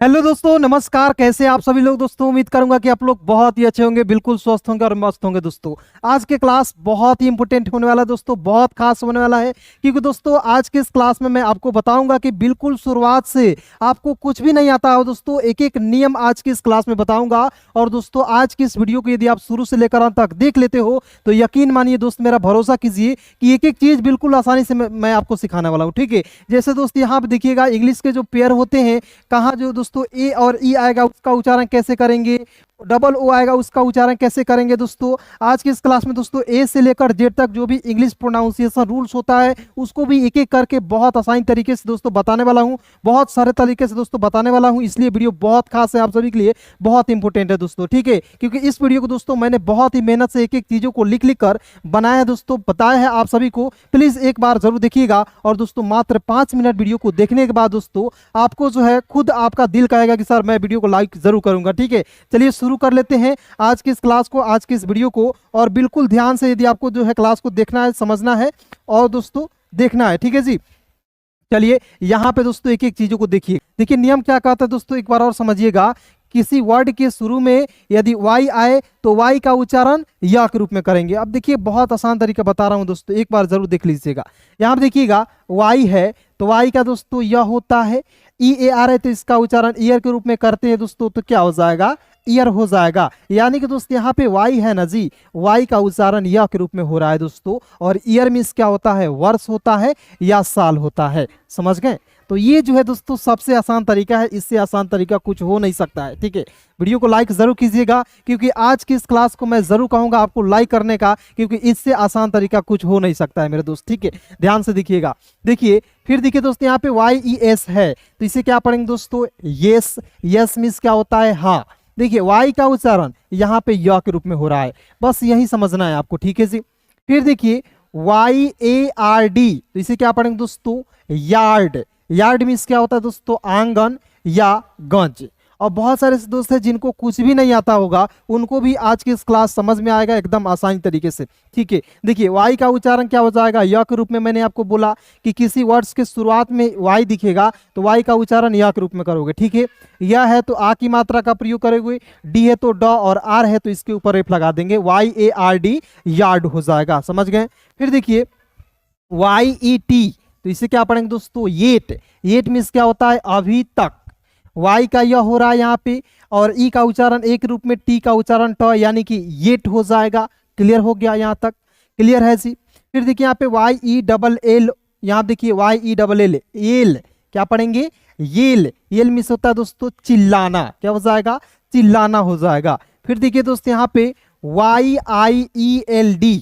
Hello दोस्तों, नमस्कार। कैसे हैं आप सभी लोग दोस्तों। उम्मीद करूंगा कि आप लोग बहुत ही अच्छे होंगे, बिल्कुल स्वस्थ होंगे और मस्त होंगे दोस्तों। आज के क्लास बहुत ही इंपॉर्टेंट होने वाला है दोस्तों, बहुत खास होने वाला है। क्योंकि दोस्तों आज के इस क्लास में मैं आपको बताऊंगा कि बिल्कुल शुरुआत से आपको कुछ भी नहीं आता हो दोस्तों, एक एक नियम आज की इस क्लास में बताऊंगा। और दोस्तों आज की इस वीडियो को यदि आप शुरू से लेकर अंत तक देख लेते हो तो यकीन मानिए दोस्त, मेरा भरोसा कीजिए कि एक एक चीज बिल्कुल आसानी से मैं आपको सिखाने वाला हूँ। ठीक है, जैसे दोस्त यहाँ पे देखिएगा इंग्लिश के जो पेयर होते हैं, कहाँ जो दोस्तों ए और ई आएगा उसका उच्चारण कैसे करेंगे, डबल ओ आएगा उसका उच्चारण कैसे करेंगे दोस्तों। आज की इस क्लास में दोस्तों ए से लेकर जेड तक जो भी इंग्लिश प्रोनाउंसिएशन रूल्स होता है उसको भी एक एक करके बहुत आसानी तरीके से दोस्तों बताने वाला हूं, बहुत सारे तरीके से दोस्तों बताने वाला हूं। इसलिए वीडियो बहुत खास है, आप सभी के लिए बहुत इंपॉर्टेंट है दोस्तों। ठीक है, क्योंकि इस वीडियो को दोस्तों मैंने बहुत ही मेहनत से एक एक चीजों को लिख लिख कर बनाया है दोस्तों, बताया है आप सभी को। प्लीज एक बार जरूर देखिएगा। और दोस्तों मात्र 5 मिनट वीडियो को देखने के बाद दोस्तों आपको जो है खुद आपका दिल कहेगा कि सर मैं वीडियो को लाइक जरूर करूंगा। ठीक है, चलिए शुरू कर लेते हैं आज की इस क्लास को, आज की इस वीडियो को। और बिल्कुल ध्यान से यदि आपको जो है क्लास को देखना है, समझना है और दोस्तों देखना है। ठीक है जी, चलिए यहाँ पे दोस्तों एक एक चीजों को देखिए। देखिए नियम क्या कहता है दोस्तों, एक बार और समझिएगा। किसी वर्ड के शुरू में यदि वाई आए तो वाई का उच्चारण या के रूप में करेंगे। अब देखिए बहुत आसान तरीका बता रहा हूं दोस्तों, एक बार जरूर देख लीजिएगा। यहाँ पे देखिएगा वाई है तो वाई का दोस्तों यह होता है। ई ए आर है तो इसका उच्चारण ईयर के रूप में करते हैं दोस्तों, तो क्या हो जाएगा, ईयर हो जाएगा। यानी कि दोस्तों यहाँ पे वाई है ना जी, वाई का उच्चारण यह के रूप में हो रहा है दोस्तों। और ईयर मीन्स क्या होता है, वर्ष होता है या साल होता है। समझ गए। तो ये जो है दोस्तों सबसे आसान तरीका है, इससे आसान तरीका कुछ हो नहीं सकता है। ठीक है, वीडियो को लाइक जरूर कीजिएगा, क्योंकि आज की इस क्लास को मैं जरूर कहूंगा आपको लाइक करने का, क्योंकि इससे आसान तरीका कुछ हो नहीं सकता है मेरे दोस्त। ठीक है, ध्यान से देखिएगा। देखिए फिर देखिए दोस्तों यहाँ पे वाई ई एस है तो इसे क्या पढ़ेंगे दोस्तों, यस। यस मीन्स क्या होता है, हाँ। देखिए वाई का उच्चारण यहाँ पे य के रूप में हो रहा है, बस यही समझना है आपको। ठीक है जी। फिर देखिए वाई ए आर डी तो इसे क्या पढ़ेंगे दोस्तों, यार्ड। यार्ड मीन्स क्या होता है दोस्तों, आंगन या गंज। और बहुत सारे दोस्त हैं जिनको कुछ भी नहीं आता होगा, उनको भी आज की इस क्लास समझ में आएगा एकदम आसानी तरीके से। ठीक है, देखिए वाई का उच्चारण क्या हो जाएगा, य के रूप में। मैंने आपको बोला कि किसी वर्ड्स के शुरुआत में वाई दिखेगा तो वाई का उच्चारण य के रूप में करोगे। ठीक है, यह है तो आ की मात्रा का प्रयोग करोगे, डी है तो ड, और आर है तो इसके ऊपर एफ लगा देंगे, Y A R D, yard हो जाएगा। समझ गए। फिर देखिए वाई ई टी तो इसे क्या पढ़ेंगे दोस्तों, येट। येट मीन्स क्या होता है, अभी तक। वाई का यह हो रहा है यहाँ पे, और ई का उच्चारण एक रूप में, टी का उच्चारण ट, यानी कि येट हो जाएगा। क्लियर हो गया यहाँ तक, क्लियर है जी। फिर देखिए यहाँ पे वाई ई डबल एल, यहाँ देखिए Y E double L, L क्या पढ़ेंगे, येल। येल मीन्स होता है दोस्तों चिल्लाना, क्या हो जाएगा, चिल्लाना हो जाएगा। फिर देखिए दोस्तों यहाँ पे वाई आई ई एल डी,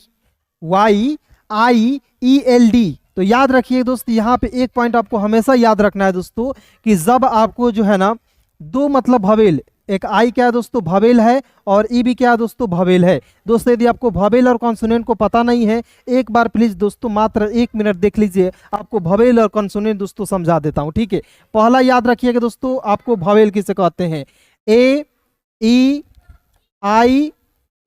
वाई आई ई एल डी तो याद रखिए दोस्त, यहाँ पे एक पॉइंट आपको हमेशा याद रखना है दोस्तों, कि जब आपको जो है ना दो मतलब भवेल, एक आई क्या है दोस्तों भवेल है, और ई भी क्या है दोस्तों भवेल है। दोस्तों यदि आपको भवेल और कॉन्सोनेंट को पता नहीं है, एक बार प्लीज दोस्तों मात्र 1 मिनट देख लीजिए, आपको भवेल और कॉन्सोनेंट दोस्तों समझा देता हूँ। ठीक है, पहला याद रखिएगा दोस्तों, आपको भवेल किसे कहते हैं, ए ई आई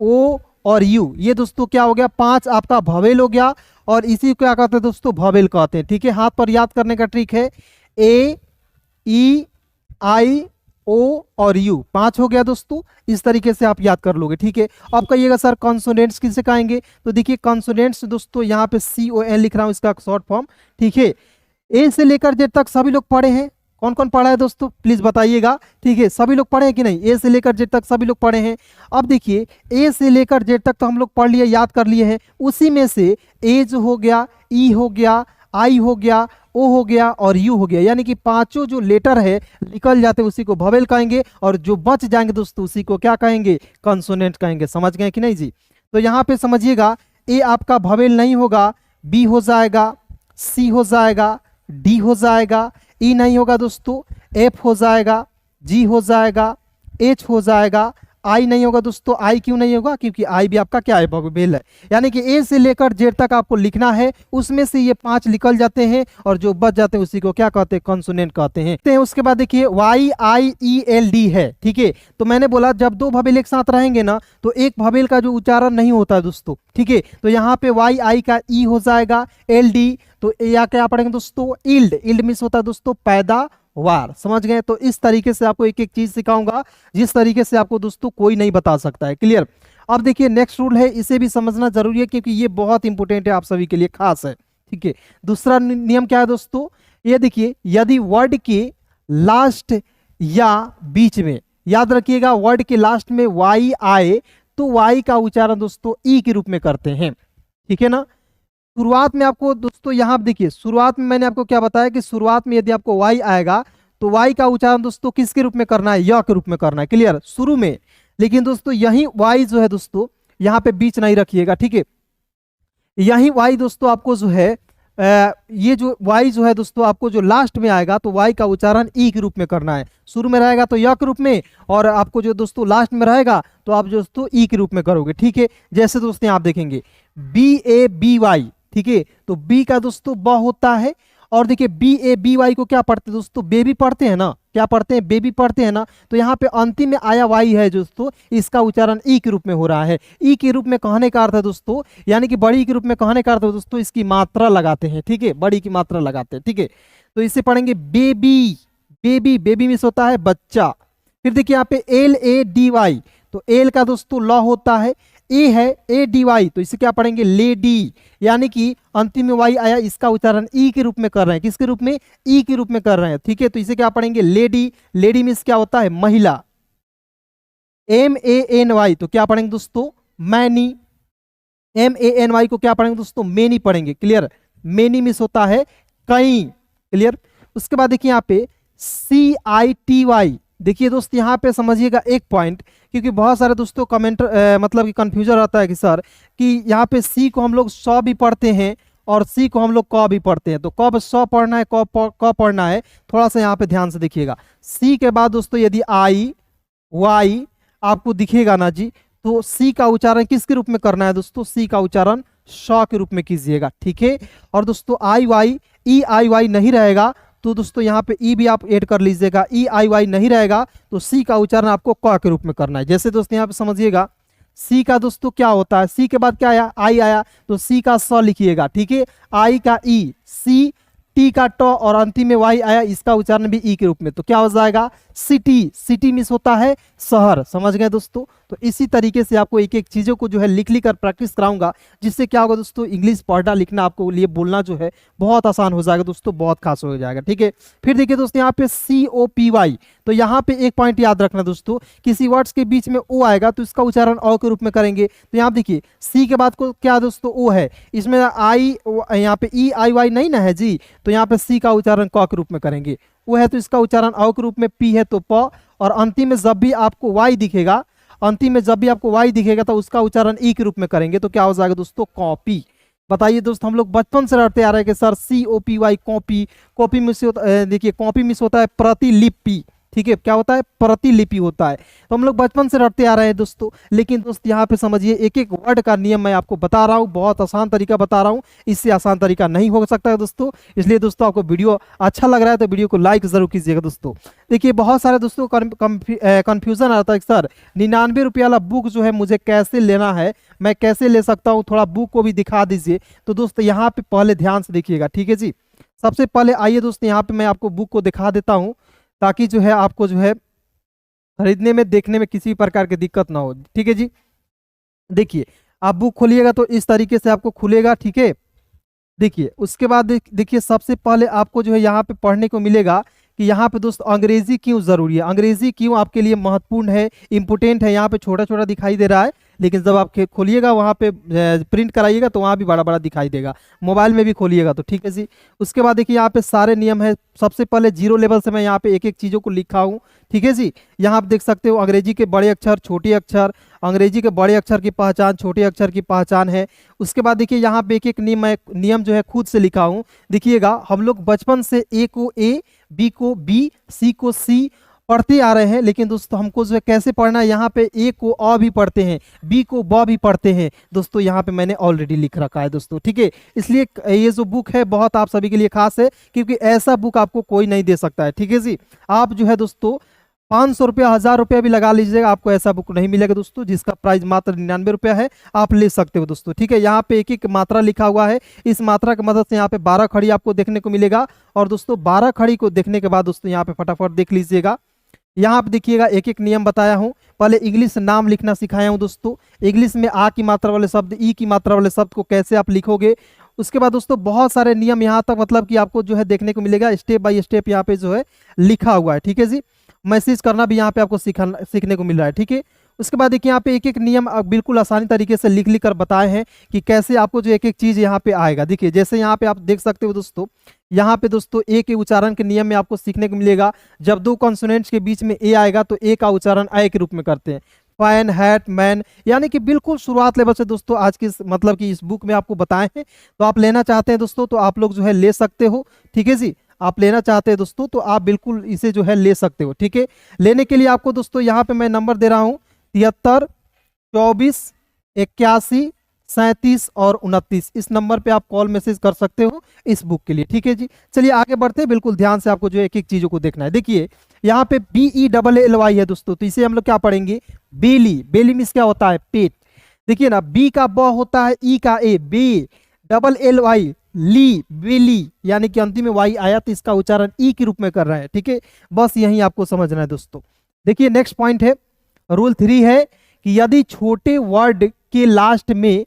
ओ और यू, ये दोस्तों क्या हो गया, 5 आपका भवेल हो गया। और इसी को क्या कहते हैं दोस्तों, भवेल कहते हैं। ठीक है, हाथ पर याद करने का ट्रिक है, ए ई आई ओ और यू, 5 हो गया दोस्तों। इस तरीके से आप याद कर लोगे। ठीक है, अब कहिएगा सर कॉन्सोनेंट्स किसे कहेंगे, तो देखिए कॉन्सोनेंट्स दोस्तों यहाँ पे सी ओ एन लिख रहा हूँ, इसका शॉर्ट फॉर्म। ठीक है, ए से लेकर जेड तक सभी लोग पढ़े हैं, कौन कौन पढ़ा है दोस्तों प्लीज बताइएगा। ठीक है, सभी लोग पढ़े हैं कि नहीं, ए से लेकर जेड तक सभी लोग पढ़े हैं। अब देखिए ए से लेकर जेड तक तो हम लोग पढ़ लिए, याद कर लिए हैं। उसी में से ए जो हो गया, ई हो गया, आई हो गया, ओ हो गया और यू हो गया, यानी कि 5 जो लेटर है निकल जाते हैं उसी को भवेल कहेंगे, और जो बच जाएंगे दोस्तों उसी को क्या कहेंगे, कॉन्सोनेंट कहेंगे। समझ गए कि नहीं जी। तो यहाँ पे समझिएगा, ए आपका भवेल नहीं होगा, बी हो जाएगा, सी हो जाएगा, डी हो जाएगा, ई नहीं होगा दोस्तों, एफ हो जाएगा, जी हो जाएगा, एच हो जाएगा, आई नहीं होगा दोस्तों। आई क्यों नहीं होगा, क्योंकि आई भी आपका क्या है, भवेल है। यानी कि ए से लेकर जेड तक आपको लिखना है, उसमें से ये 5 निकल जाते हैं और जो बच जाते हैं उसी को क्या कहते हैं, कॉन्सोनेंट कहते हैं। उसके बाद देखिए वाई आई ई एल डी है। ठीक है, तो मैंने बोला जब 2 भवेल एक साथ रहेंगे ना तो एक भवेल का जो उच्चारण नहीं होता है दोस्तों। ठीक है, तो यहाँ पे वाई आई का ई हो जाएगा, एल डी तो या क्या पढ़ेंगे दोस्तों, इल्ड। इल्ड मीन्स होता है दोस्तों पैदा वार। समझ गए? तो इस तरीके से आपको एक एक चीज सिखाऊंगा जिस तरीके से आपको दोस्तों कोई नहीं बता सकता है। क्लियर? अब देखिए नेक्स्ट रूल है, इसे भी समझना जरूरी है क्योंकि ये बहुत इंपॉर्टेंट है, आप सभी के लिए खास है। ठीक है, दूसरा नियम क्या है दोस्तों, ये देखिए, यदि वर्ड के लास्ट या बीच में, याद रखिएगा, वर्ड के लास्ट में वाई आए तो वाई का उच्चारण दोस्तों ई के रूप में करते हैं। ठीक है ना? शुरुआत में आपको दोस्तों यहाँ देखिए, शुरुआत में मैंने आपको क्या बताया कि शुरुआत में यदि आपको वाई आएगा तो वाई का उच्चारण दोस्तों किसके रूप में करना है? य के रूप में करना है। क्लियर? शुरू में। लेकिन दोस्तों यही वाई जो है दोस्तों यहाँ पे बीच नहीं रखिएगा। ठीक है, यही वाई दोस्तों आपको जो है ये जो वाई जो है दोस्तों आपको जो लास्ट में आएगा तो वाई का उच्चारण ई के रूप में करना है। शुरू में रहेगा तो य के रूप में, और आपको जो दोस्तों लास्ट में रहेगा तो आप दोस्तों ई के रूप में करोगे। ठीक है, जैसे दोस्तों आप देखेंगे BABY। ठीक है, तो बी का दोस्तों ब होता है, और देखिए BABY को क्या पढ़ते हैं दोस्तों? बेबी पढ़ते हैं ना, क्या पढ़ते हैं? बेबी पढ़ते हैं ना। तो यहाँ पे अंतिम में आया वाई है दोस्तों, इसका उच्चारण ई के रूप में हो रहा है। ई के रूप में कहने का अर्थ है दोस्तों, यानी कि बड़ी के रूप में कहने का अर्थ है दोस्तों, इसकी मात्रा लगाते हैं। ठीक है, बड़ी की मात्रा लगाते हैं। ठीक है, तो इसे पढ़ेंगे बेबी। बेबी, बेबी मीन्स होता है बच्चा। फिर देखिए यहाँ पे LADY, तो एल का दोस्तों ल होता है, ए है ADY, तो इसे क्या पढ़ेंगे? लेडी, यानी कि अंतिम में वाई आया, इसका उच्चारण ई के रूप में कर रहे हैं। किसके रूप में? ई के रूप में कर रहे हैं। ठीक है, तो इसे क्या पढ़ेंगे? लेडी। लेडी मीन्स क्या होता है? महिला। MANY, तो क्या पढ़ेंगे दोस्तों? मैनी। MANY को क्या पढ़ेंगे दोस्तों? मेनी पढ़ेंगे। क्लियर? मेनी मीन्स होता है कई। क्लियर? उसके बाद देखिए यहाँ पे CITY। देखिए दोस्त यहाँ पे समझिएगा एक पॉइंट, क्योंकि बहुत सारे दोस्तों कमेंट मतलब कि कंफ्यूजन रहता है कि सर कि यहाँ पे सी को हम लोग सौ भी पढ़ते हैं और सी को हम लोग क भी पढ़ते हैं, तो कब सौ पढ़ना है, क पढ़ना है, थोड़ा सा यहाँ पे ध्यान से देखिएगा। सी के बाद दोस्तों यदि आई वाई आपको दिखेगा ना जी, तो सी का उच्चारण किसके रूप में करना है दोस्तों? सी का उच्चारण श के रूप में कीजिएगा। ठीक है, और दोस्तों IY नहीं रहेगा तो दोस्तों यहाँ पे ई भी आप ऐड कर लीजिएगा। EIY नहीं रहेगा तो सी का उच्चारण आपको क के रूप में करना है। जैसे दोस्तों यहाँ पे समझिएगा, सी का दोस्तों क्या होता है? सी के बाद क्या आया? आई आया, तो सी का स लिखिएगा। ठीक है, आई का ई, सी, टी का ट, और अंतिम में वाई आया, इसका उच्चारण भी ई के रूप में, तो क्या हो जाएगा? सिटी। सिटी मीन्स होता है शहर। समझ गए दोस्तों? तो इसी तरीके से आपको एक एक चीजों को जो है लिख लिख कर प्रैक्टिस कराऊंगा, जिससे क्या होगा दोस्तों, इंग्लिश पढ़ना लिखना आपको लिए बोलना जो है बहुत आसान हो जाएगा दोस्तों, बहुत खास हो जाएगा। ठीक है, फिर देखिए दोस्तों यहाँ पे COPY, तो यहाँ पे एक पॉइंट याद रखना दोस्तों, किसी वर्ड्स के बीच में ओ आएगा तो इसका उच्चारण ओ के रूप में करेंगे। तो यहाँ देखिए सी के बाद को क्या दोस्तों? ओ है, इसमें आई यहाँ पे EIY नहीं ना है जी, तो यहाँ पे सी का उच्चारण क के रूप में करेंगे। वो है तो इसका उच्चारण औ के रूप में, पी है तो प, और अंतिम में जब भी आपको वाई दिखेगा, अंतिम में जब भी आपको वाई दिखेगा तो उसका उच्चारण ई के रूप में करेंगे, तो क्या हो जाएगा दोस्तों? कॉपी। बताइए दोस्त, हम लोग बचपन से रटते आ रहे हैं कि sir COPY copy. Copy miss देखिए, कॉपी मिस होता है प्रतिलिपि। ठीक है, क्या होता है? प्रतिलिपि होता है। तो हम लोग बचपन से रटते आ रहे हैं दोस्तों, लेकिन दोस्त यहाँ पे समझिए एक एक वर्ड का नियम मैं आपको बता रहा हूँ, बहुत आसान तरीका बता रहा हूँ, इससे आसान तरीका नहीं हो सकता है दोस्तों। इसलिए दोस्तों आपको वीडियो अच्छा लग रहा है तो वीडियो को लाइक जरूर कीजिएगा दोस्तों। देखिए बहुत सारे दोस्तों कन्फ्यूजन आता है सर 99 रुपये वाला बुक जो है मुझे कैसे लेना है, मैं कैसे ले सकता हूँ, थोड़ा बुक को भी दिखा दीजिए। तो दोस्तों यहाँ पे पहले ध्यान से देखिएगा। ठीक है जी, सबसे पहले आइए दोस्तों यहाँ पे मैं आपको बुक को दिखा देता हूँ, ताकि जो है आपको जो है खरीदने में देखने में किसी प्रकार की दिक्कत ना हो। ठीक है जी, देखिए आप बुक खोलिएगा तो इस तरीके से आपको खुलेगा। ठीक है, देखिए उसके बाद देखिए सबसे पहले आपको जो है यहाँ पे पढ़ने को मिलेगा कि यहाँ पे दोस्त अंग्रेजी क्यों जरूरी है, अंग्रेजी क्यों आपके लिए महत्वपूर्ण है, इंपोर्टेंट है। यहाँ पे छोटा छोटा दिखाई दे रहा है, लेकिन जब आप खोलिएगा वहाँ पे प्रिंट कराइएगा तो वहाँ भी बड़ा बड़ा दिखाई देगा, मोबाइल में भी खोलिएगा तो। ठीक है जी, उसके बाद देखिए यहाँ पे सारे नियम है। सबसे पहले 0 लेवल से मैं यहाँ पे एक एक चीज़ों को लिखा हूँ। ठीक है जी, यहाँ आप देख सकते हो अंग्रेजी के बड़े अक्षर, छोटे अक्षर, अंग्रेजी के बड़े अक्षर की पहचान, छोटे अक्षर की पहचान है। उसके बाद देखिए यहाँ पे एक एक नियम जो है खुद से लिखा हूँ। देखिएगा हम लोग बचपन से ए को ए, बी को बी, सी को सी पढ़ते आ रहे हैं, लेकिन दोस्तों हमको जो है कैसे पढ़ना है, यहाँ पे ए को अ भी पढ़ते हैं, बी को ब भी पढ़ते हैं दोस्तों, यहाँ पे मैंने ऑलरेडी लिख रखा है दोस्तों। ठीक है, इसलिए ये जो बुक है बहुत आप सभी के लिए खास है, क्योंकि ऐसा बुक आपको कोई नहीं दे सकता है। ठीक है जी, आप जो है दोस्तों 500 रुपया 1000 रुपया भी लगा लीजिएगा, आपको ऐसा बुक नहीं मिलेगा दोस्तों, जिसका प्राइस मात्र 99 रुपया है। आप ले सकते हो दोस्तों, ठीक है। यहाँ पे एक एक मात्रा लिखा हुआ है, इस मात्रा की मदद से यहाँ पे 12 खड़ी आपको देखने को मिलेगा। और दोस्तों 12 खड़ी को देखने के बाद दोस्तों यहाँ पे फटाफट देख लीजिएगा, यहाँ पे देखिएगा एक एक नियम बताया हूँ। पहले इंग्लिश नाम लिखना सिखाया हूँ दोस्तों, इंग्लिश में आ की मात्रा वाले शब्द, ई की मात्रा वाले शब्द को कैसे आप लिखोगे। उसके बाद दोस्तों बहुत सारे नियम यहाँ तक मतलब कि आपको जो है देखने को मिलेगा, स्टेप बाय स्टेप यहाँ पे जो है लिखा हुआ है, ठीक है जी। मैसेज करना भी यहाँ पे आपको सीखने को मिल रहा है, ठीक है। उसके बाद देखिए यहाँ पे एक एक नियम बिल्कुल आसानी तरीके से लिख लिख कर बताए हैं कि कैसे आपको जो एक एक चीज यहाँ पे आएगा। देखिए जैसे यहाँ पे आप देख सकते हो दोस्तों, यहाँ पे दोस्तों ए के उच्चारण के नियम में आपको सीखने को मिलेगा, जब दो कॉन्सोनेंट्स के बीच में ए आएगा तो ए का उच्चारण आय के रूप में करते हैं। फैन, हैट, मैन, यानी कि बिल्कुल शुरुआत लेवल से दोस्तों आज की मतलब कि इस बुक में आपको बताए हैं। तो आप लेना चाहते हैं दोस्तों तो आप लोग जो है ले सकते हो, ठीक है जी। आप लेना चाहते हैं दोस्तों तो आप बिल्कुल इसे जो है ले सकते हो, ठीक है। लेने के लिए आपको दोस्तों यहाँ पे मैं नंबर दे रहा हूँ 73 24 81 37 और 29। इस नंबर पे आप कॉल मैसेज कर सकते हो इस बुक के लिए, ठीक है जी। चलिए आगे बढ़ते हैं, बिल्कुल ध्यान से आपको जो एक एक चीजों को देखना है। देखिए यहाँ पे BELLY है दोस्तों, तो इसे हम लोग क्या पढ़ेंगे, बेली। बेली मीन्स क्या होता है, पेट। देखिए ना, बी का ब होता है, ई का ए, बे, LLY ली, बेली, यानी कि अंतिम में वाई आया तो इसका उच्चारण ई के रूप में कर रहा है, ठीक है। बस यही आपको समझना है दोस्तों। देखिए नेक्स्ट पॉइंट है, रूल 3 है कि यदि छोटे वर्ड के लास्ट में,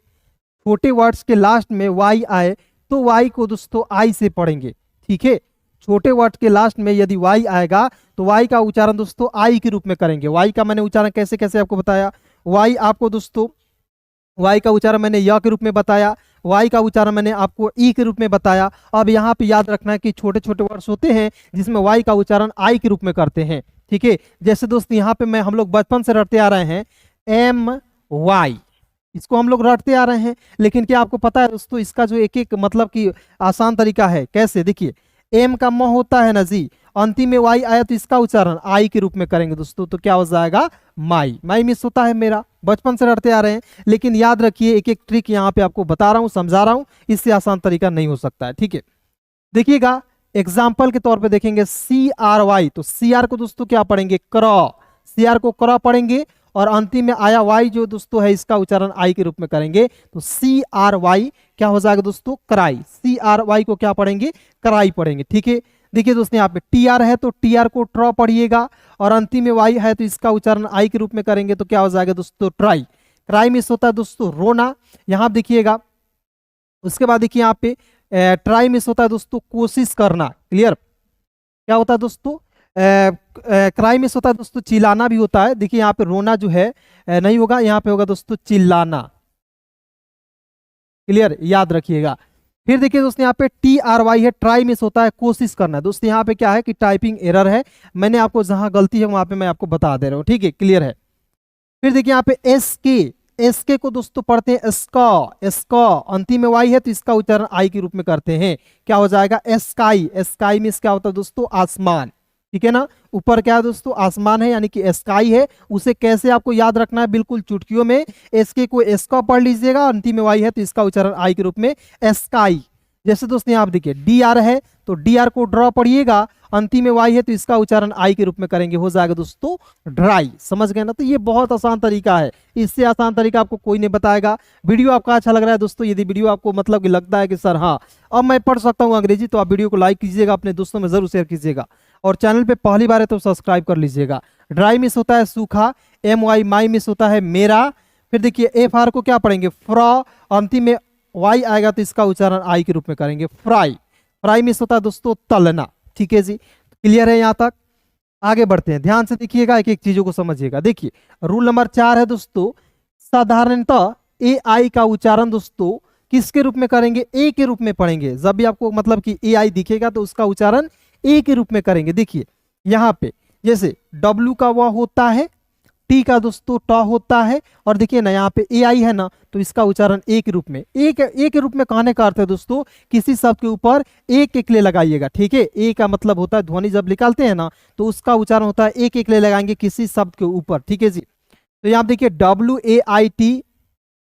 छोटे वर्ड्स के लास्ट में वाई आए तो वाई को दोस्तों आई से पढ़ेंगे, ठीक है। छोटे वर्ड के लास्ट में यदि वाई आएगा तो वाई का उच्चारण दोस्तों आई के रूप में करेंगे। वाई का मैंने उच्चारण कैसे कैसे आपको बताया, वाई आपको दोस्तों, वाई का उच्चारण मैंने य के रूप में बताया, वाई का उच्चारण मैंने आपको ई के रूप में बताया। अब यहाँ पे याद रखना है कि छोटे छोटे वर्ड्स होते हैं जिसमें वाई का उच्चारण आई के रूप में करते हैं, ठीक है। जैसे दोस्त यहाँ पे हम लोग बचपन से रटते आ रहे हैं MY, इसको हम लोग रटते आ रहे हैं, लेकिन क्या आपको पता है दोस्तों इसका जो एक एक मतलब कि आसान तरीका है कैसे। देखिए एम का म होता है ना जी, अंतिम में वाई आया तो इसका उच्चारण आई के रूप में करेंगे दोस्तों, तो क्या हो जाएगा, माई। माई मिस होता है मेरा, बचपन से रटते आ रहे हैं, लेकिन याद रखिए एक एक ट्रिक यहाँ पे आपको बता रहा हूँ, समझा रहा हूँ, इससे आसान तरीका नहीं हो सकता है, ठीक है। देखिएगा एग्जाम्पल के तौर पे देखेंगे CRY, तो CR को दोस्तों क्या पढ़ेंगे, क्रॉ, CR को क्रॉ पढ़ेंगे और अंतिम में आया वाई जो दोस्तों है इसका उच्चारण आई के रूप में करेंगे, तो CRY क्या हो जाएगा दोस्तों, कराई। CRY को क्या पढ़ेंगे, कराई पढ़ेंगे, ठीक है। देखिए दोस्तों यहाँ पे TR है तो TR को ट्रॉ पढ़िएगा और अंतिम में वाई है तो इसका उच्चारण आई के रूप में करेंगे, तो क्या हो जाएगा दोस्तों, ट्राई। ट्राई मिस होता है दोस्तों रोना, यहाँ देखिएगा। उसके बाद देखिए यहाँ पे ट्राई मिस होता है दोस्तों कोशिश करना, क्लियर। क्या होता है दोस्तों, क्राई मिस होता है दोस्तों चिल्लाना भी होता है। देखिए यहाँ पे रोना जो है नहीं होगा, यहाँ पे होगा दोस्तों चिल्लाना, क्लियर, याद रखिएगा। फिर देखिए दोस्तों यहाँ पे TRY है, ट्राई मिस होता है कोशिश करना। दोस्तों यहाँ पे क्या है कि टाइपिंग एरर है, मैंने आपको जहां गलती है वहां पे मैं आपको बता दे रहा हूँ, ठीक है, क्लियर है। फिर देखिए यहाँ पे SK को दोस्तों पढ़ते हैं स्का, अंतिम में वाई है तो इसका उच्चारण आई के रूप में करते हैं, क्या हो जाएगा, स्काई। स्काई मीन्स क्या होता है दोस्तों, आसमान, ठीक है ना। ऊपर क्या है दोस्तों, आसमान है, यानी कि स्काई है। उसे कैसे आपको याद रखना है, बिल्कुल चुटकियों में, SK को स्का पढ़ लीजिएगा, अंतिम में वाई है तो इसका उच्चारण आई के रूप में स्काई। जैसे दोस्तों यहाँ आप देखिए DR है तो DR को ड्रॉ पढ़िएगा, अंतिम में वाई है तो इसका उच्चारण आई के रूप में करेंगे, हो जाएगा दोस्तों ड्राई। समझ गए ना, तो ये बहुत आसान तरीका है, इससे आसान तरीका आपको कोई नहीं बताएगा। वीडियो आपका अच्छा लग रहा है दोस्तों, यदि वीडियो आपको मतलब कि लगता है कि सर हाँ अब मैं पढ़ सकता हूँ अंग्रेजी, तो आप वीडियो को लाइक कीजिएगा, अपने दोस्तों में जरूर शेयर कीजिएगा और चैनल पे पहली बार है तो सब्सक्राइब कर लीजिएगा। ड्राई मिस होता है सूखा, MY माई मिस होता है मेरा। फिर देखिए FR को क्या पढ़ेंगे, फ्रॉ, अंतिम में वाई आएगा तो इसका उच्चारण आई के रूप में करेंगे, फ्राई। फ्राई मिस होता है दोस्तों तलना, ठीक है जी, क्लियर है यहाँ तक। आगे बढ़ते हैं, ध्यान से देखिएगा, एक एक चीजों को समझिएगा। देखिए रूल नंबर 4 है दोस्तों, साधारणतः AI का उच्चारण दोस्तों किसके रूप में करेंगे, ए के रूप में पढ़ेंगे। जब भी आपको मतलब कि AI दिखेगा तो उसका उच्चारण ए के रूप में करेंगे। देखिए यहाँ पे जैसे W का वह होता है, T का दोस्तों ट होता है, और देखिए ना यहाँ पे AI है ना तो इसका उच्चारण ए के रूप में, ए के रूप में कहने का अर्थ है दोस्तों किसी शब्द के ऊपर एक एक ले लगाइएगा, ठीक है। ए का मतलब होता है ध्वनि जब निकालते हैं ना तो उसका उच्चारण होता है एक एक ले लगाएंगे किसी शब्द के ऊपर, ठीक है जी। तो यहाँ देखिए WAIT,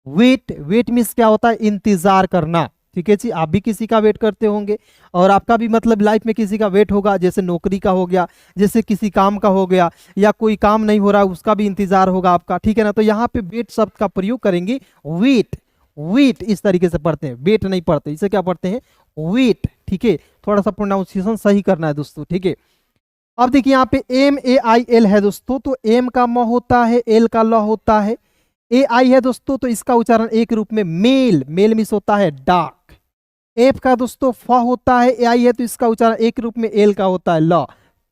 वेट, वेट मीन्स क्या होता है, इंतजार करना, ठीक है जी, आप भी किसी का वेट करते होंगे और आपका भी मतलब लाइफ में किसी का वेट होगा, जैसे नौकरी का हो गया, जैसे किसी काम का हो गया, या कोई काम नहीं हो रहा उसका भी इंतजार होगा आपका, ठीक है ना। तो यहाँ पे वेट शब्द का प्रयोग करेंगे, वेट, वेट इस तरीके से पढ़ते हैं, वेट नहीं पढ़ते, इसे क्या पढ़ते हैं, वेट, ठीक है। थोड़ा सा प्रोनाउंसिएशन सही करना है दोस्तों, ठीक है। अब देखिए यहाँ पे MAIL है दोस्तों, तो एम का म होता है, एल का ल होता है, AI है दोस्तों, तो इसका उच्चारण एक रूप में मेल, मेल मीन्स होता है डाक। एफ का दोस्तों फ होता है, AI है तो इसका उच्चारण एक रूप में एल का होता है ल।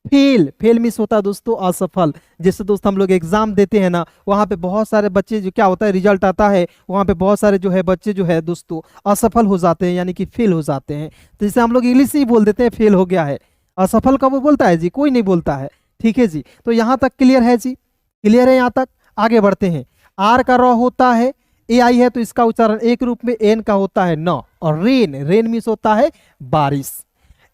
फेल, फेल मीन्स होता है दोस्तों असफल। जैसे दोस्त हम लोग एग्जाम देते हैं ना, वहाँ पे बहुत सारे बच्चे जो क्या होता है रिजल्ट आता है, वहाँ पे बहुत सारे जो है बच्चे जो है दोस्तों असफल हो जाते हैं, यानी कि फेल हो जाते हैं। तो इसे हम लोग इंग्लिश से ही बोल देते हैं फेल हो गया है। असफल का वो बोलता है जी, कोई नहीं बोलता है, ठीक है जी। तो यहाँ तक क्लियर है जी, क्लियर है यहाँ तक। आगे बढ़ते हैं, आर का र होता है, AI है तो इसका उच्चारण एक रूप में एन का होता है न, और रेन, रेन मीन्स होता है बारिश।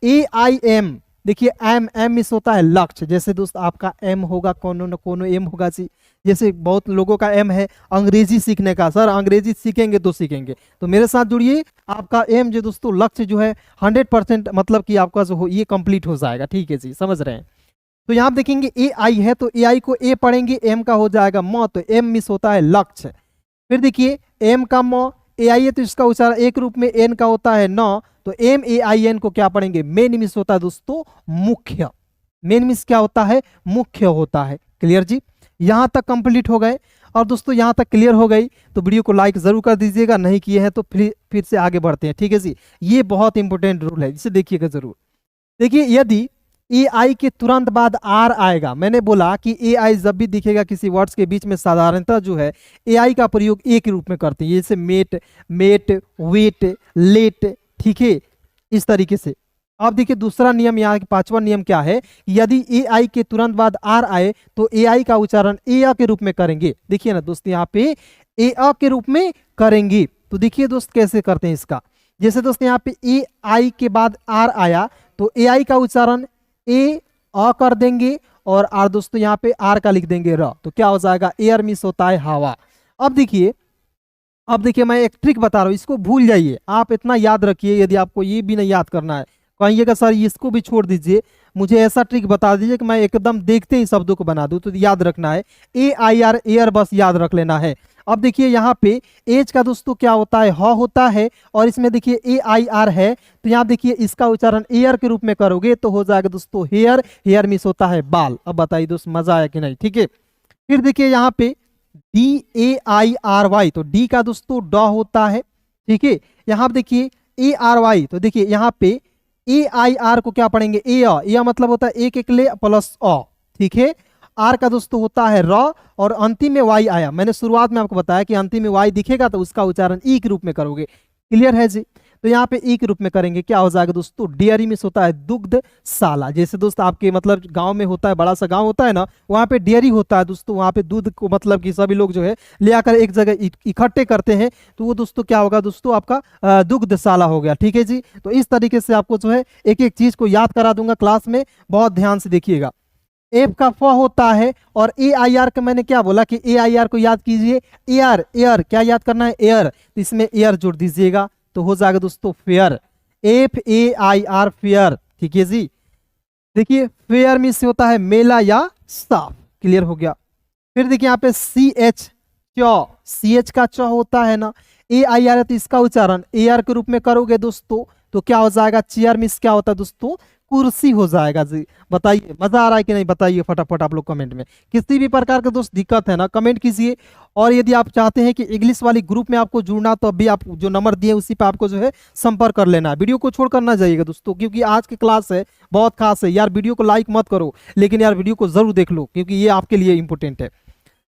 AIM, देखिए एम, एम मीन्स होता है लक्ष्य। जैसे दोस्त आपका एम होगा, कोनो न कोनो एम होगा जी। जैसे बहुत लोगों का एम है अंग्रेजी सीखने का, सर अंग्रेजी सीखेंगे तो सीखेंगे, तो मेरे साथ जुड़िए, आपका एम जो दोस्तों लक्ष्य जो है 100% मतलब कि आपका जो हो ये कंप्लीट हो जाएगा, ठीक है जी, समझ रहे हैं। तो यहाँ देखेंगे AI है तो AI को ए पढ़ेंगे, एम का हो जाएगा म, तो एम मिस होता है लक्ष्य। फिर देखिए एम का म, AI है तो इसका उच्चारण एक रूप में एन का होता है न, तो MAIN को क्या पढ़ेंगे, मेन मिस होता है दोस्तों मुख्य, मेन मिस क्या होता है, मुख्य होता है। क्लियर जी, यहाँ तक कंप्लीट हो गए। और दोस्तों यहाँ तक क्लियर हो गई तो वीडियो को लाइक जरूर कर दीजिएगा, नहीं किए हैं तो फिर से आगे बढ़ते हैं, ठीक है जी। ये बहुत इंपॉर्टेंट रूल है, इसे देखिएगा जरूर। देखिए यदि AI के तुरंत बाद R आएगा, मैंने बोला कि AI जब भी दिखेगा किसी वर्ड्स के बीच में साधारणतः जो है AI का प्रयोग एक रूप में करते हैं, जैसे मेट, मेट, वेट, लेट, ठीक है, इस तरीके से। अब देखिए दूसरा नियम, यहाँ पांचवा नियम क्या है, यदि AI के तुरंत बाद R आए तो AI का उच्चारण A के रूप में करेंगे। देखिए ना दोस्त यहाँ पे A के रूप में करेंगे, तो देखिए दोस्त कैसे करते हैं इसका। जैसे दोस्त यहाँ पे AI के बाद R आया तो AI का उच्चारण A कर देंगे, और आर दोस्तों यहाँ पे R का लिख देंगे र, तो क्या हो जाएगा, एयर मिस होता है हवा। अब देखिए मैं एक ट्रिक बता रहा हूँ, इसको भूल जाइए, आप इतना याद रखिए। यदि आपको ये भी नहीं याद करना है, कहिएगा सर इसको भी छोड़ दीजिए, मुझे ऐसा ट्रिक बता दीजिए कि मैं एकदम देखते ही शब्दों को बना दूं। तो याद रखना है AIR, एयर बस याद रख लेना है। अब देखिए यहाँ पे एज का दोस्तों क्या होता है, ह होता है, और इसमें देखिए AIR है, तो यहाँ देखिए इसका उच्चारण एयर के रूप में करोगे तो हो जाएगा दोस्तों हेयर, हेयर मिस होता है बाल। अब बताइए दोस्त मजा आया कि नहीं, ठीक है। फिर देखिए यहाँ पे DAIRY, तो डी का दोस्तों ड होता है, ठीक है। यहाँ पे देखिए ARY, तो देखिए यहाँ पे AIR को क्या पढ़ेंगे, ए मतलब होता है एक ले प्लस अ, ठीक है। आर का दोस्तों होता है र, और अंतिम में वाई आया, मैंने शुरुआत में आपको बताया कि अंतिम में वाई दिखेगा तो उसका उच्चारण ई के रूप में करोगे। क्लियर है जी, तो यहाँ पे ई के रूप में करेंगे, क्या हो जाएगा दोस्तों, डेयरी मिस होता है दुग्धशाला। जैसे दोस्त आपके मतलब गांव में होता है, बड़ा सा गांव होता है ना, वहाँ पे डेयरी होता है दोस्तों, वहाँ पे दूध को मतलब कि सभी लोग जो है ले आकर एक जगह इकट्ठे करते हैं, तो वो दोस्तों क्या होगा दोस्तों, आपका दुग्धशाला हो गया, ठीक है जी। तो इस तरीके से आपको जो है एक एक चीज को याद करा दूंगा क्लास में, बहुत ध्यान से देखिएगा। एफ का फ होता है, और AIR का मैंने क्या बोला कि AIR को याद कीजिए, एयर, एयर क्या याद करना है, एयर, तो इसमें एयर जोड़ दीजिएगा तो हो जाएगा दोस्तों फेयर, FAIR फेयर, ठीक है जी। देखिए फेयर मीन्स होता है मेला या साफ, क्लियर हो गया। फिर देखिए यहाँ पे CH, CH का च होता है ना, AIR है तो इसका उच्चारण AR के रूप में करोगे दोस्तों तो क्या हो जाएगा, चेयर मीन्स क्या होता है दोस्तों, कुर्सी हो जाएगा जी। बताइए मजा आ रहा है कि नहीं, बताइए फटाफट आप लोग कमेंट में। किसी भी प्रकार का दोस्त दिक्कत है ना कमेंट कीजिए, और यदि आप चाहते हैं कि इंग्लिश वाली ग्रुप में आपको जुड़ना तो अभी आप जो नंबर दिए उसी पे आपको जो है संपर्क कर लेना है। वीडियो को छोड़कर ना जाइएगा दोस्तों, क्योंकि आज की क्लास है बहुत खास है यार। वीडियो को लाइक मत करो, लेकिन यार वीडियो को जरूर देख लो, क्योंकि ये आपके लिए इंपॉर्टेंट है।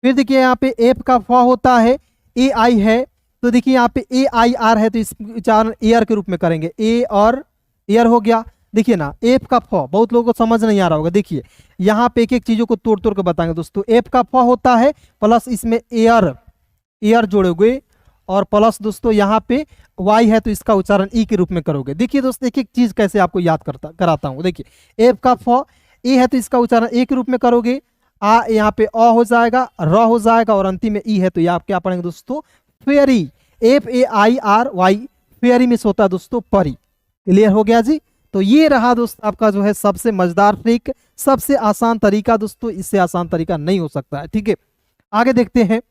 फिर देखिए यहाँ पे एफ का फ होता है, AI है तो देखिए यहाँ पे AIR है तो इस उच्चारण एयर के रूप में करेंगे, ए और एयर हो गया। देखिए ना एफ का फ बहुत लोगों को समझ नहीं आ रहा होगा, देखिए यहाँ पे एक एक चीजों को तोड़ तोड़ के बताएंगे दोस्तों। एफ का फ होता है प्लस इसमें एयर, एयर जोड़ोगे, और प्लस दोस्तों यहाँ पे वाई है तो इसका उच्चारण ई के रूप में करोगे। देखिए दोस्तों एक एक चीज कैसे आपको याद कराता हूँ। देखिए एफ का फ ए है तो इसका उच्चारण ए के रूप में करोगे, आ यहाँ पे अ हो जाएगा, र हो जाएगा, और अंतिम में ई है तो यहाँ क्या पढ़ेंगे दोस्तों, फेरी, FAIRY फेयरी मिस होता है दोस्तों परी। क्लियर हो गया जी। तो ये रहा दोस्तों आपका जो है सबसे मजेदार ट्रिक, सबसे आसान तरीका दोस्तों, इससे आसान तरीका नहीं हो सकता है। ठीक है, आगे देखते हैं।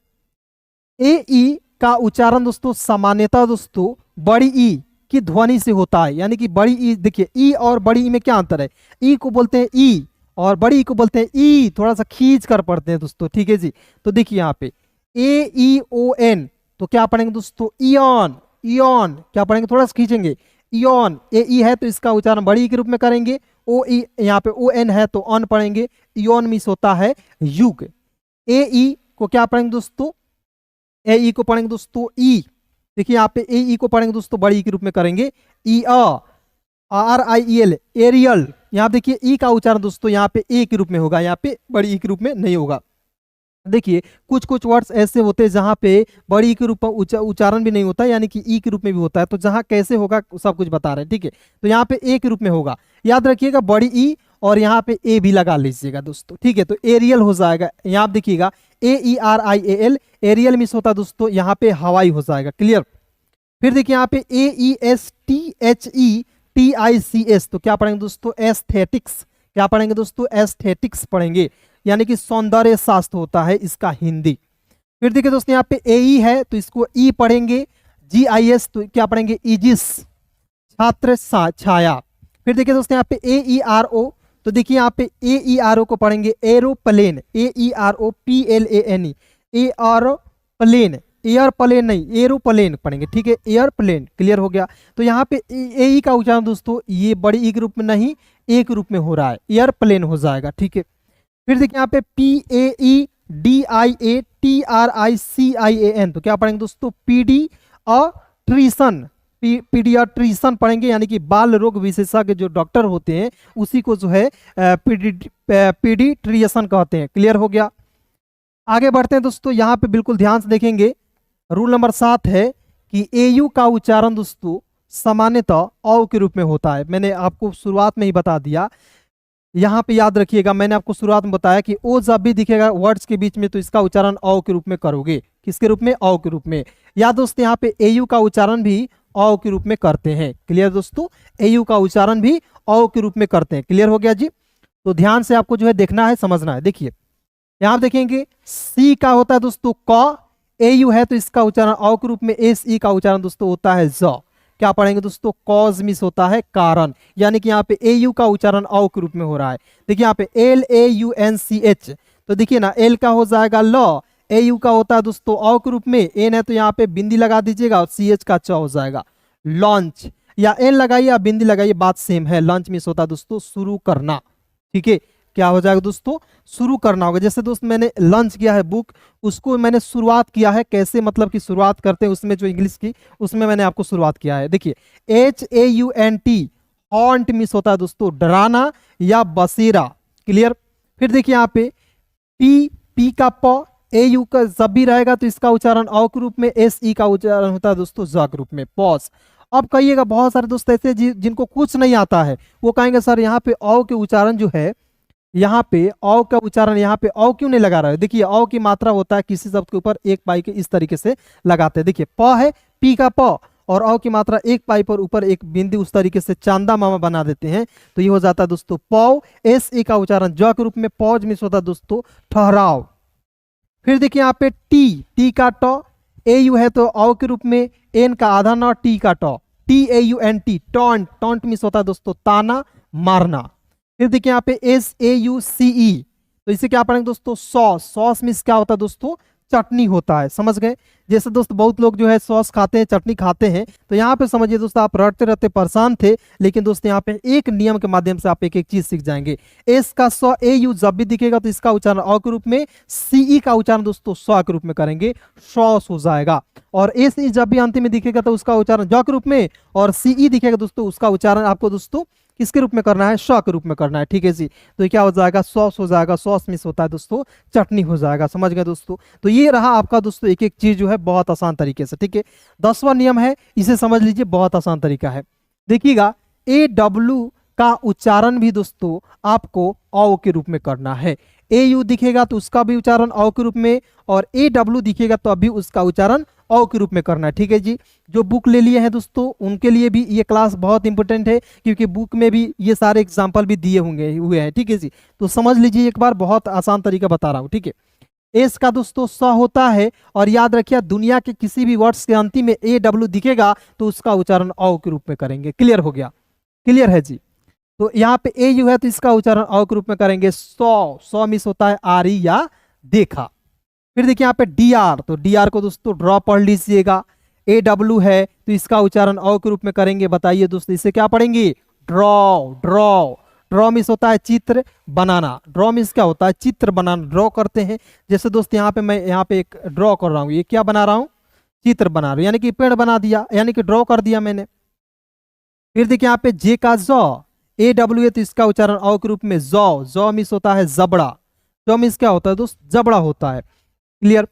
ए ई का उच्चारण दोस्तों सामान्यतः दोस्तों बड़ी ई की ध्वनि से होता है, यानी कि बड़ी ई, देखिए ई और बड़ी ई में क्या अंतर है, ई को बोलते हैं ई और बड़ी ई को बोलते हैं ई, थोड़ा सा खींच कर पढ़ते हैं दोस्तों। ठीक है जी। तो देखिए यहाँ पे ए ई ओ एन, तो क्या पढ़ेंगे दोस्तों, इयन, इयन क्या पढ़ेंगे, थोड़ा सा खींचेंगे, इयन। ए ई है तो इसका उच्चारण बड़ी ई के रूप में करेंगे, ओ ई यहाँ पे ओ एन है तो अन पढ़ेंगे, इयन मिस होता है युग। ए ई को क्या पढ़ेंगे दोस्तों, ए ई को पढ़ेंगे दोस्तों ई, देखिए यहाँ पे ए ई को पढ़ेंगे दोस्तों बड़ी ई के रूप में करेंगे, E R I E L, aerial. यहाँ देखिए ई का उच्चारण दोस्तों यहाँ पे ए के रूप में होगा, यहाँ पे बड़ी ई के रूप में नहीं होगा। देखिए कुछ कुछ वर्ड्स ऐसे होते हैं जहाँ पे बड़ी ई के रूप में उच्चारण भी नहीं होता, यानी कि ई के रूप में भी होता है, तो जहाँ कैसे होगा सब कुछ बता रहे हैं। ठीक है, तो यहाँ पे ए के रूप में होगा, याद रखिएगा बड़ी ई और यहाँ पे ए भी लगा लीजिएगा दोस्तों। ठीक है, तो एरियल हो जाएगा, यहाँ आप देखिएगा A E R I A L, aerial miss होता दोस्तों यहाँ पे हवाई हो जाएगा। क्लियर। फिर देखिए यहाँ पे A E S T H E T I C S, तो क्या पढ़ेंगे दोस्तों, एस्थेटिक्स। क्या पढ़ेंगे दोस्तों, एस्थेटिक्स पढ़ेंगे, यानी कि सौंदर्य शास्त्र होता है इसका हिंदी। फिर देखिए दोस्तों यहाँ पे ए ई है तो इसको ई पढ़ेंगे, जी आई एस तो क्या पढ़ेंगे, इजिस, छात्र छाया। फिर देखिए दोस्तों यहाँ पे ए ई आर ओ, तो देखिए यहाँ पे ए ई आर ओ को पढ़ेंगे aeroplane, A E R O P L A N E, A R plane, airplane नहीं एरोप्लेन पढ़ेंगे। ठीक है, एयरप्लेन। क्लियर हो गया। तो यहाँ पे ए ई का उच्चारण दोस्तों ये बड़ी ई के रूप में नहीं ए के रूप में हो रहा है, एयरप्लेन हो जाएगा। ठीक है, फिर देखिए यहाँ पे P A E D I A T R I C I A N, तो क्या पढ़ेंगे दोस्तों, पीडियाट्रिशन, पीडियाट्रिशन पढ़ेंगे, यानी कि बाल रोग विशेषज्ञ जो डॉक्टर होते हैं उसी को जो है पीडिट्रियन कहते हैं। क्लियर हो गया। आगे बढ़ते हैं दोस्तों, यहाँ पे बिल्कुल ध्यान से देखेंगे। रूल नंबर 7 है कि एयू का उच्चारण दोस्तों सामान्यतः औ के रूप में होता है। मैंने आपको शुरुआत में ही बता दिया, यहाँ पे याद रखिएगा, मैंने आपको शुरुआत में बताया कि ओ जब भी दिखेगा वर्ड्स के बीच में तो इसका उच्चारण औ के रूप में करोगे। किसके रूप में, औ के रूप में। या दोस्तों यहाँ पे एयू का उच्चारण भी औ के रूप में करते हैं। क्लियर दोस्तों, एयू का उच्चारण भी औ के रूप में करते हैं। क्लियर हो गया जी। तो ध्यान से आपको जो है देखना है, समझना है। देखिए यहाँ देखेंगे सी का होता है दोस्तों क, एयू है तो इसका उच्चारण औ के रूप में, एस ई का उच्चारण दोस्तों होता है ज। क्या पढ़ेंगे दोस्तों, कॉज मिस होता है कारण, यानी कि यहाँ पे ए यू का उच्चारण औ के रूप में हो रहा है। देखिए यहाँ पे L A U N C H, तो देखिए ना एल का हो जाएगा ल, ए यू का होता है दोस्तों औ के रूप में, एन है तो यहाँ पे बिंदी लगा दीजिएगा और सी एच का च हो जाएगा लॉन्च, या एन लगाइए या बिंदी लगाइए बात सेम है। लंच मिस होता है दोस्तों शुरू करना। ठीक है, क्या हो जाएगा दोस्तों, शुरू करना होगा। जैसे दोस्त मैंने लंच किया है बुक, उसको मैंने शुरुआत किया है, कैसे मतलब कि शुरुआत करते हैं उसमें जो इंग्लिश की, उसमें मैंने आपको शुरुआत किया है। देखिए H A U N T, haunt मिस होता है दोस्तों डराना या बसेरा। क्लियर। फिर देखिए यहाँ पे पी, पी का प, ए यू का जब भी रहेगा तो इसका उच्चारण औ के रूप में, एस ई का उच्चारण होता है दोस्तों ज के रूप में, पॉज। अब कहिएगा बहुत सारे दोस्त ऐसे जिनको कुछ नहीं आता है, वो कहेंगे सर यहाँ पे औ के उच्चारण जो है, यहाँ पे औ का उच्चारण यहाँ पे औ क्यों नहीं लगा रहा है। देखिए औ की मात्रा होता है किसी शब्द के ऊपर एक पाई के इस तरीके से लगाते हैं। देखिए प है, पी का प और औ की मात्रा एक पाई पर ऊपर एक बिंदी उस तरीके से चांदा मामा बना देते हैं, तो ये हो जाता है दोस्तों पौ। एस ए का उच्चारण ज के रूप में, पौज मिस होता है दोस्तों ठहराव। फिर देखिए यहाँ पे टी, टी का ट, ए यू है तो औ के रूप में, एन का आधा न, टी का ट, T A U N T, taunt, taunt मिस होता है दोस्तों ताना मारना। फिर देखिए यहाँ पे एस ए यू सी ई, तो इसे क्या पढ़ेंगे दोस्तों सॉस, सॉस मिस क्या होता है दोस्तों चटनी होता है। समझ गए। जैसे दोस्त बहुत लोग जो है सॉस खाते हैं, चटनी खाते हैं, तो यहाँ पे समझिए दोस्तों आप रटते रहते परेशान थे, लेकिन दोस्तों यहाँ पे एक नियम के माध्यम से आप एक एक चीज सीख जाएंगे। एस का स ए यू जब भी दिखेगा तो इसका उच्चारण अ के रूप में, सीई का उच्चारण दोस्तों स के रूप में करेंगे, सॉस हो जाएगा। और एस ई जब भी अंतिम में दिखेगा तो उसका उच्चारण ज के रूप में, और सीई दिखेगा दोस्तों उसका उच्चारण आपको दोस्तों किसके रूप में करना है, श के रूप में करना है। ठीक है जी। तो ये क्या हो जाएगा, सॉस हो जाएगा, सॉस मिस होता है दोस्तों चटनी हो जाएगा। समझ गए दोस्तों। तो ये रहा आपका दोस्तों एक एक चीज जो है बहुत आसान तरीके से। ठीक है, 10वां नियम है, इसे समझ लीजिए, बहुत आसान तरीका है। देखिएगा ए डब्ल्यू का उच्चारण भी दोस्तों आपको औ के रूप में करना है। ए यू दिखेगा तो उसका भी उच्चारण औ के रूप में, और ए डब्ल्यू दिखेगा तो अभी उसका उच्चारण औ के रूप में करना है। ठीक है जी, जो बुक ले लिए हैं दोस्तों उनके लिए भी ये क्लास बहुत इंपॉर्टेंट है, क्योंकि बुक में भी ये सारे एग्जाम्पल भी दिए हुए हैं। ठीक है जी, तो समझ लीजिए एक बार, बहुत आसान तरीका बता रहा हूँ। ठीक है, एस का दोस्तों स होता है, और याद रखिए दुनिया के किसी भी वर्ड्स के अंतिम में ए डब्ल्यू दिखेगा तो उसका उच्चारण औ के रूप में करेंगे। क्लियर हो गया? क्लियर है जी। तो यहाँ पे ए यू है तो इसका उच्चारण औ के रूप में करेंगे। सौ मिस होता है आरी या देखा। फिर देखिए यहाँ पे डी आर, तो डी आर को दोस्तों ड्रॉ पढ़ लीजिएगा। ए डब्ल्यू है तो इसका उच्चारण औ के रूप में करेंगे। बताइए दोस्तों इसे क्या पढ़ेंगे? ड्रॉ। ड्रॉ, ड्रॉ मिस होता है चित्र बनाना। ड्रॉ मिस क्या होता है? चित्र बनाना, ड्रॉ करते हैं। जैसे दोस्त यहाँ पे मैं यहाँ पे एक ड्रॉ कर रहा हूँ, ये क्या बना रहा हूँ? चित्र बना रहा हूँ, यानी कि पेड़ बना दिया, यानी कि ड्रॉ कर दिया मैंने। फिर देखिए यहाँ पे जे का जॉ, ए डब्ल्यू है तो इसका उच्चारण औ के रूप में जॉ। जॉ मिस होता है जबड़ा। जॉ मिस क्या होता है दोस्त? जबड़ा होता है। क्लियर?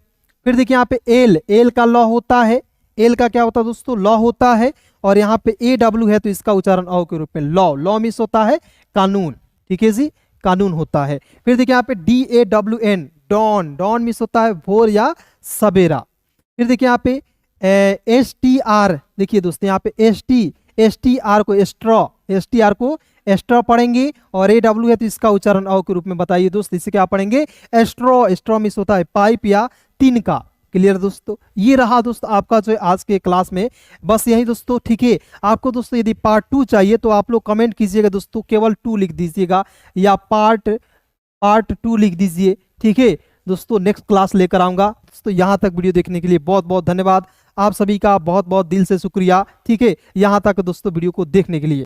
फिर देखिए यहाँ पे एल, एल का लॉ होता है। एल का क्या होता है दोस्तों? लॉ होता है। और यहाँ पे ए डब्ल्यू है तो इसका उच्चारण औ के रूप में लॉ। लॉ मिस होता है कानून। ठीक है जी, कानून होता है। फिर देखिए यहाँ पे D A W N, dawn. Dawn मिस होता है भोर या सवेरा। फिर देखिए यहाँ पे एस टी आर, देखिए दोस्तों यहाँ पे एस टी आर को एस्ट्रॉ, एस टी आर को एस्ट्रॉ पढ़ेंगे। और ए डब्ल्यू है तो इसका उच्चारण औ के रूप में बताइए दोस्त, इसे क्या पढ़ेंगे? एस्ट्रॉ। एस्ट्रॉ मिस होता है पाइप या तिनका। क्लियर दोस्तों? ये रहा दोस्तों आपका जो आज के क्लास में, बस यही दोस्तों। ठीक है, आपको दोस्तों यदि पार्ट 2 चाहिए तो आप लोग कमेंट कीजिएगा दोस्तों, केवल 2 लिख दीजिएगा या पार्ट 2 लिख दीजिए। ठीक है दोस्तों, नेक्स्ट क्लास लेकर आऊंगा दोस्तों। यहाँ तक वीडियो देखने के लिए बहुत बहुत धन्यवाद। आप सभी का बहुत बहुत दिल से शुक्रिया। ठीक है, यहाँ तक दोस्तों वीडियो को देखने के लिए।